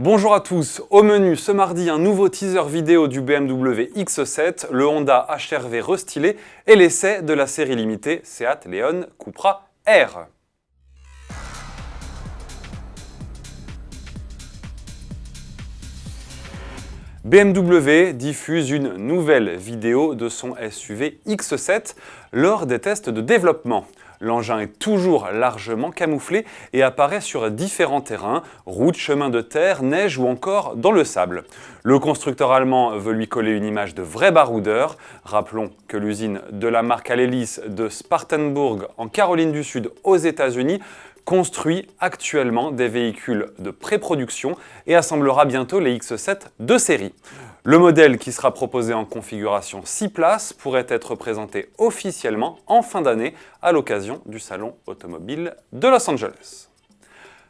Bonjour à tous, au menu ce mardi un nouveau teaser vidéo du BMW X7, le Honda HR-V restylé et l'essai de la série limitée Seat Leon Cupra R. BMW diffuse une nouvelle vidéo de son SUV X7 lors des tests de développement. L'engin est toujours largement camouflé et apparaît sur différents terrains, routes, chemins de terre, neige ou encore dans le sable. Le constructeur allemand veut lui coller une image de vrai baroudeur. Rappelons que l'usine de la marque Alelis de Spartanburg en Caroline du Sud aux États-Unis construit actuellement des véhicules de pré-production et assemblera bientôt les X7 de série. Le modèle qui sera proposé en configuration 6 places pourrait être présenté officiellement en fin d'année à l'occasion du salon automobile de Los Angeles.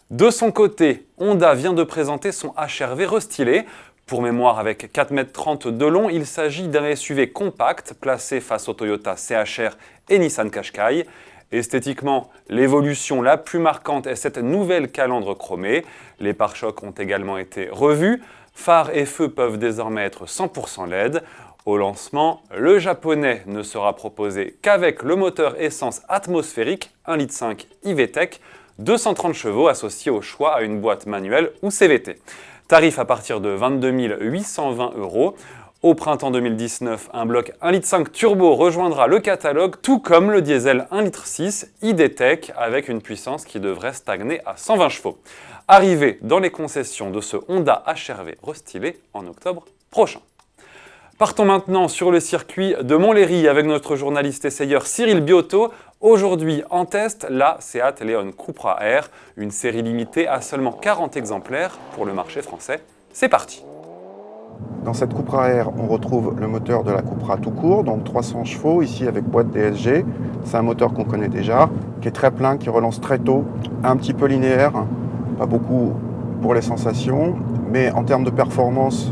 De son côté, Honda vient de présenter son HR-V restylé. Pour mémoire, avec 4,30 m de long, il s'agit d'un SUV compact placé face au Toyota CHR et Nissan Qashqai. Esthétiquement, l'évolution la plus marquante est cette nouvelle calandre chromée. Les pare-chocs ont également été revus. Phares et feux peuvent désormais être 100% LED. Au lancement, le japonais ne sera proposé qu'avec le moteur essence atmosphérique 1,5 L iVTEC, 230 chevaux associé au choix à une boîte manuelle ou CVT. Tarif à partir de 22 820 €. Au printemps 2019, un bloc 1,5 L turbo rejoindra le catalogue, tout comme le diesel 1,6 L iDTEC avec une puissance qui devrait stagner à 120 chevaux. Arrivé dans les concessions de ce Honda HR-V restylé en octobre prochain. Partons maintenant sur le circuit de Montlhéry avec notre journaliste essayeur Cyril Biotto. Aujourd'hui en test, la Seat Leon Cupra R, une série limitée à seulement 40 exemplaires pour le marché français. C'est parti! Dans cette Cupra R, on retrouve le moteur de la Cupra tout court, donc 300 chevaux, ici avec boîte DSG. C'est un moteur qu'on connaît déjà, qui est très plein, qui relance très tôt, un petit peu linéaire, pas beaucoup pour les sensations, mais en termes de performance,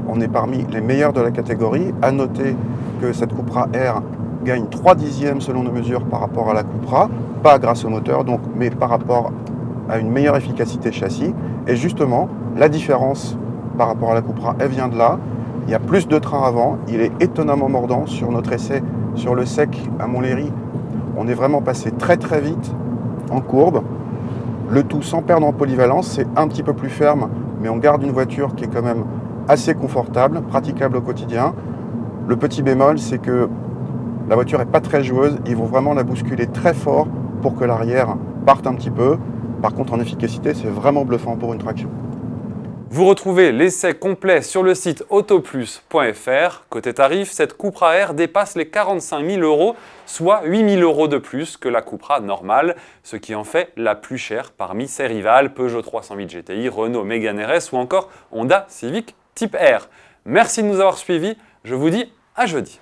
on est parmi les meilleurs de la catégorie. À noter que cette Cupra R gagne 3 dixièmes selon nos mesures par rapport à la Cupra, pas grâce au moteur, donc, mais par rapport à une meilleure efficacité châssis. Et justement, la différence par rapport à la Cupra, elle vient de là. Il y a plus de train avant, il est étonnamment mordant. Sur notre essai sur le sec à Montlhéry, on est vraiment passé très très vite en courbe. Le tout sans perdre en polyvalence, c'est un petit peu plus ferme, mais on garde une voiture qui est quand même assez confortable, praticable au quotidien. Le petit bémol, c'est que la voiture n'est pas très joueuse, ils vont vraiment la bousculer très fort pour que l'arrière parte un petit peu. Par contre, en efficacité, c'est vraiment bluffant pour une traction. Vous retrouvez l'essai complet sur le site autoplus.fr. Côté tarif, cette Cupra R dépasse les 45 000 €, soit 8 000 € de plus que la Cupra normale, ce qui en fait la plus chère parmi ses rivales Peugeot 308 GTI, Renault Mégane RS ou encore Honda Civic Type R. Merci de nous avoir suivis, je vous dis à jeudi.